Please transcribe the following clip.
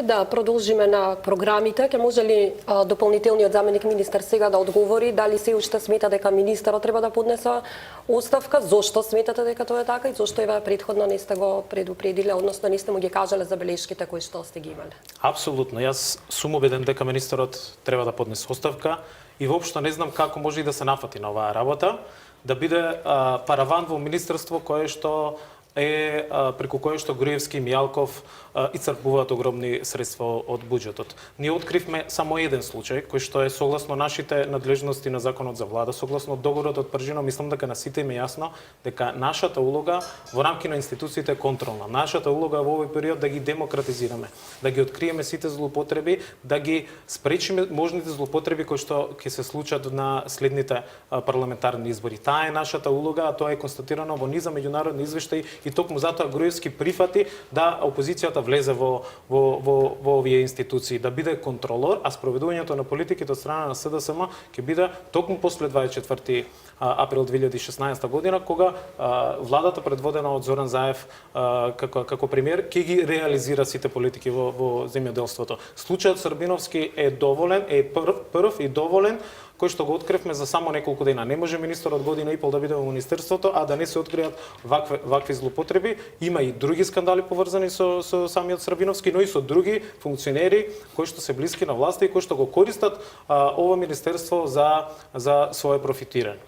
Пред да продолжиме на програмите, ќе може ли дополнителниот заменик министер сега да одговори дали се уште смета дека министерот треба да поднесе оставка, зошто сметате дека тоа е така и зошто еве претходно не сте го предупредиле, односно не сте му ги кажале забелешките кои што сте ги имале? Апсолутно, јас сум убеден дека министерот треба да поднесе оставка и воопшто не знам како може и да се нафати на оваа работа, да биде параван во министерство кое што е преку кое што Груевски и Мијалков исцрпуваат огромни средства од буџетот. Ние откривме само еден случај кој што е согласно нашите надлежности на законот за влада, согласно договорот од Пржино, мислам дека на сите им е јасно дека нашата улога во рамки на институциите е контролна. Нашата улога во овој период да ги демократизираме, да ги откриеме сите злоупотреби, да ги спречиме можните злоупотреби кои што ќе се случат на следните парламентарни избори. Таа е нашата улога, а тоа е констатирано во низа меѓународни извештаи и токму затоа Груевски прифати да опозицијата влезе во овие институции, да биде контролор, а спроведувањето на политиките од страна на СДСМ ќе биде токму после 24 април 2016 година, кога владата предводена од Зоран Заев како премиер ќе ги реализира сите политики во земјоделството. Случајот Србиновски е доволен, е прв и доволен, кој што го откривме за само неколку дена. Не може министерот година и пол да биде во министерството, а да не се откријат вакви злоупотреби. Има и други скандали поврзани со самиот Србиновски, но и со други функционери кои што се блиски на власта и кои што го користат ова министерство за свое профитирање.